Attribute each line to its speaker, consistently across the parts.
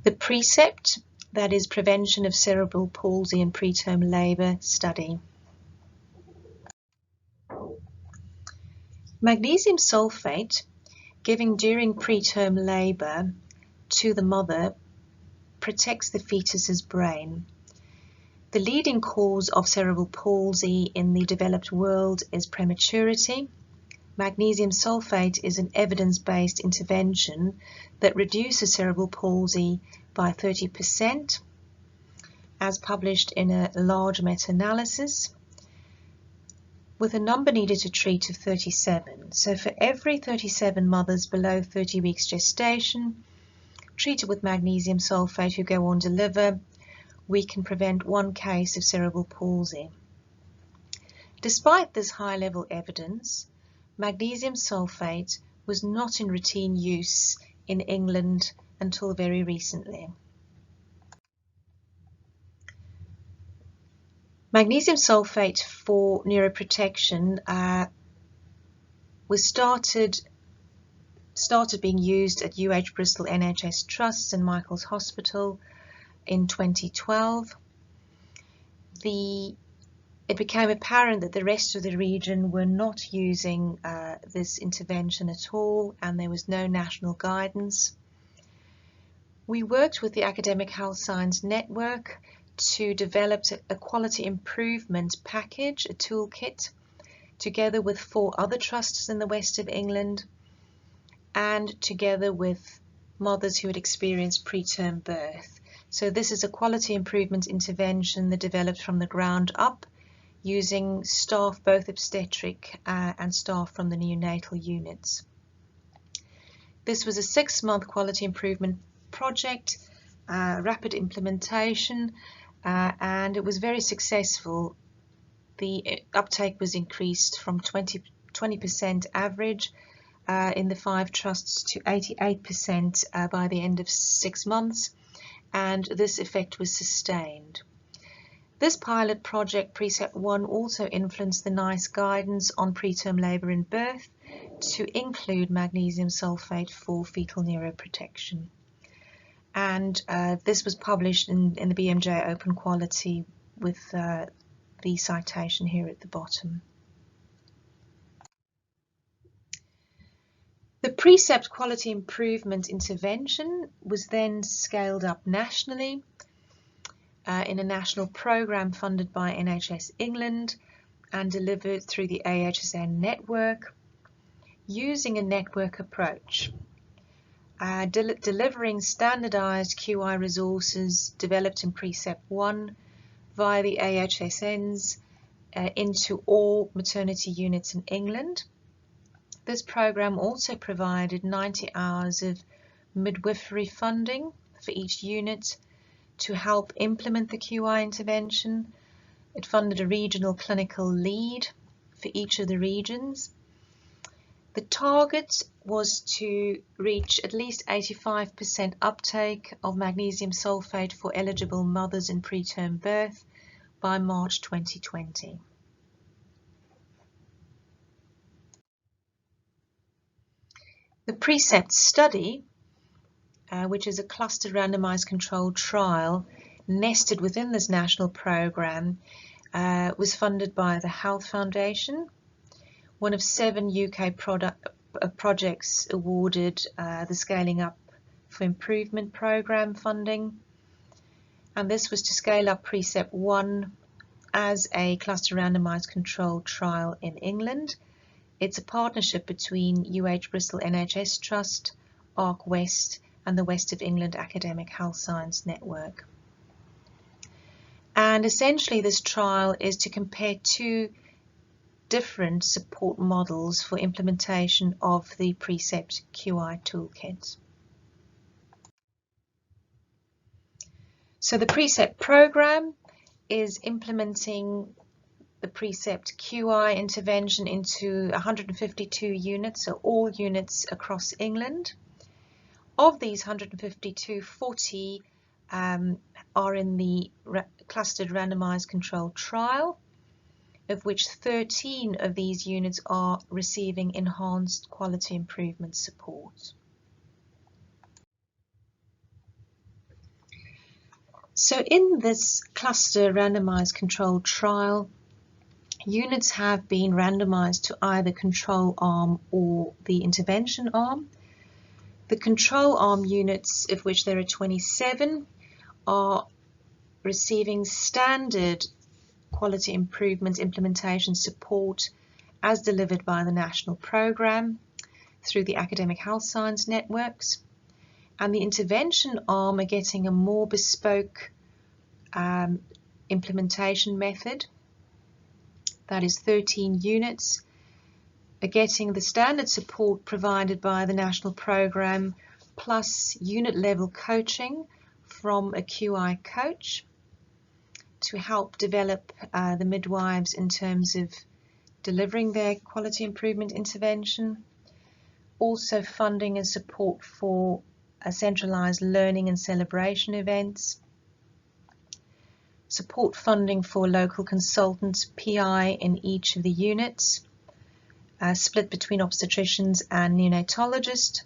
Speaker 1: The PreCePT, that is Prevention of Cerebral Palsy and Preterm Labour study. Magnesium sulfate given during preterm labour to the mother protects the fetus's brain. The leading cause of cerebral palsy in the developed world is prematurity. Magnesium sulfate is an evidence-based intervention that reduces cerebral palsy by 30%, as published in a large meta-analysis, with a number needed to treat of 37. So for every 37 mothers below 30 weeks gestation treated with magnesium sulfate who go on to deliver, we can prevent one case of cerebral palsy. Despite this high-level evidence, magnesium sulfate was not in routine use in England until very recently. Magnesium sulfate for neuroprotection was started being used at UH Bristol NHS Trust and Michael's Hospital in 2012. It became apparent that the rest of the region were not using this intervention at all, and there was no national guidance. We worked with the Academic Health Science Network to develop a quality improvement package, a toolkit, together with 4 other trusts in the west of England and together with mothers who had experienced preterm birth. So this is a quality improvement intervention that developed from the ground up using staff, both obstetric and staff from the neonatal units. This was a 6-month quality improvement project, rapid implementation, and it was very successful. The uptake was increased from 20% average in the 5 trusts to 88% by the end of 6 months, and this effect was sustained. This pilot project, PreCePT1, also influenced the NICE guidance on preterm labour and birth to include magnesium sulfate for fetal neuroprotection. And this was published in the BMJ Open Quality with the citation here at the bottom. The PreCePT quality improvement intervention was then scaled up nationally in a national programme funded by NHS England and delivered through the AHSN network using a network approach. Delivering standardised QI resources developed in PreCePT1 via the AHSNs into all maternity units in England. This programme also provided 90 hours of midwifery funding for each unit to help implement the QI intervention. It funded a regional clinical lead for each of the regions. The target was to reach at least 85% uptake of magnesium sulfate for eligible mothers in preterm birth by March 2020. The PreCePT study, which is a clustered randomized controlled trial nested within this national programme, was funded by the Health Foundation, one of 7 UK projects awarded the Scaling Up for Improvement programme funding, and this was to scale up PreCePT1 as a cluster randomised controlled trial in England. It's a partnership between UH Bristol NHS Trust, ARC West and the West of England Academic Health Science Network. And essentially this trial is to compare 2 different support models for implementation of the PreCePT QI toolkit. So the PreCePT program is implementing the PreCePT QI intervention into 152 units, so all units across England. Of these 152, 40 are in the clustered randomised controlled trial, of which 13 of these units are receiving enhanced quality improvement support. So in this cluster randomized controlled trial, units have been randomized to either control arm or the intervention arm. The control arm units, of which there are 27, are receiving standard quality improvement implementation support as delivered by the national program through the academic health science networks. And the intervention arm are getting a more bespoke implementation method. That is 13 units are getting the standard support provided by the national program plus unit level coaching from a QI coach to help develop the midwives in terms of delivering their quality improvement intervention. Also funding and support for centralized learning and celebration events. Support funding for local consultants, PI in each of the units, split between obstetricians and neonatologists,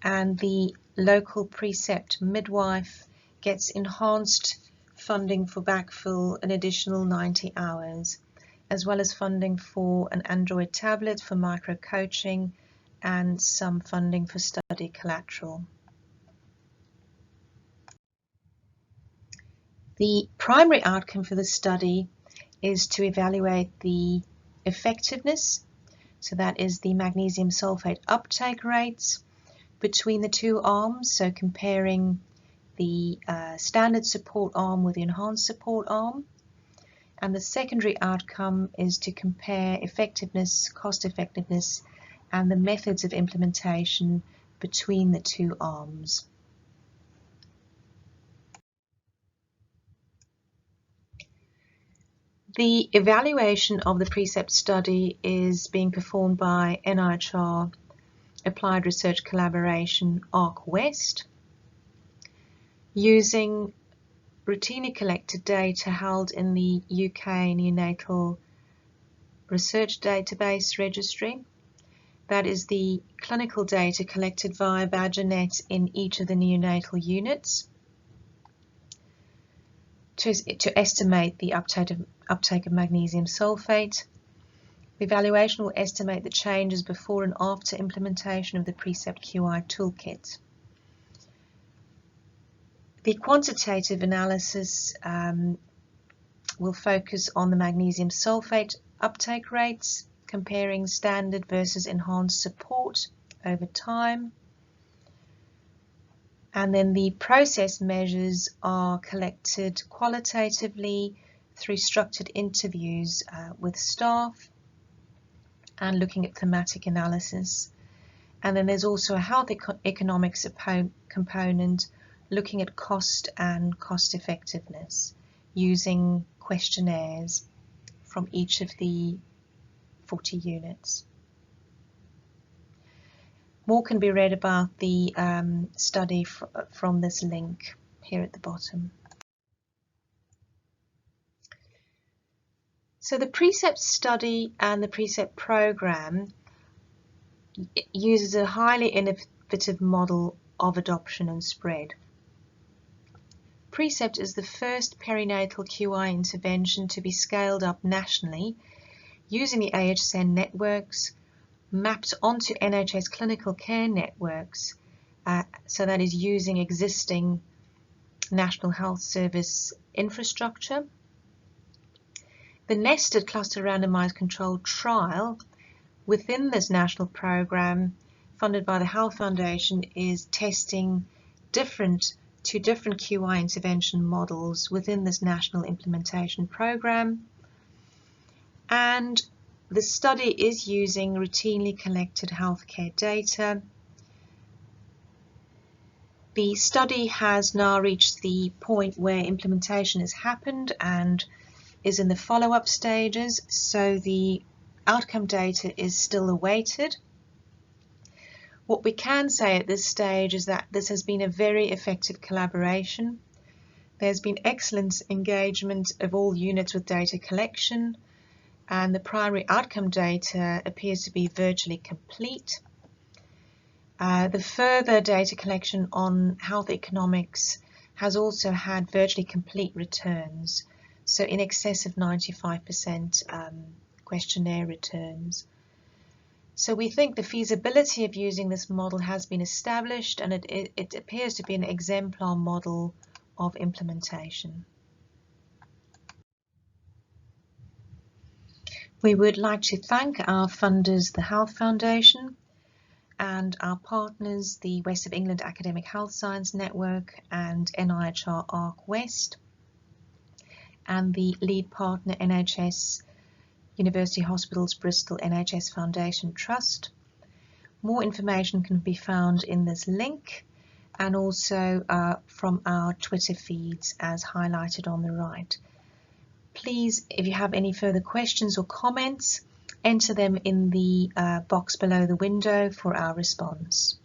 Speaker 1: and the local PreCePT midwife gets enhanced funding for backfill an additional 90 hours, as well as funding for an Android tablet for micro-coaching and some funding for study collateral. The primary outcome for the study is to evaluate the effectiveness, so that is the magnesium sulfate uptake rates between the two arms, so comparing the standard support arm with the enhanced support arm. And the secondary outcome is to compare effectiveness, cost effectiveness, and the methods of implementation between the two arms. The evaluation of the PreCePT study is being performed by NIHR Applied Research Collaboration ARC West, using routinely collected data held in the UK Neonatal Research Database Registry. That is the clinical data collected via Badgernet in each of the neonatal units to estimate the uptake of magnesium sulfate. The evaluation will estimate the changes before and after implementation of the PreCePT QI toolkit. The quantitative analysis will focus on the magnesium sulfate uptake rates, comparing standard versus enhanced support over time. And then the process measures are collected qualitatively through structured interviews with staff and looking at thematic analysis. And then there's also a health economics component looking at cost and cost effectiveness using questionnaires from each of the 40 units. More can be read about the study from this link here at the bottom. So the PreCePT study and the PreCePT program uses a highly innovative model of adoption and spread. PreCePT is the first perinatal QI intervention to be scaled up nationally using the AHSN networks mapped onto NHS clinical care networks, so that is using existing National Health Service infrastructure. The nested cluster randomized controlled trial within this national program funded by the Health Foundation is testing two different QI intervention models within this national implementation program. And the study is using routinely collected healthcare data. The study has now reached the point where implementation has happened and is in the follow-up stages, so the outcome data is still awaited. What we can say at this stage is that this has been a very effective collaboration. There's been excellent engagement of all units with data collection, and the primary outcome data appears to be virtually complete. The further data collection on health economics has also had virtually complete returns, so in excess of 95% questionnaire returns. So we think the feasibility of using this model has been established, and it appears to be an exemplar model of implementation. We would like to thank our funders, the Health Foundation, and our partners, the West of England Academic Health Science Network and NIHR ARC West, and the lead partner NHS University Hospitals Bristol NHS Foundation Trust. More information can be found in this link and also from our Twitter feeds as highlighted on the right. Please, if you have any further questions or comments, enter them in the box below the window for our response.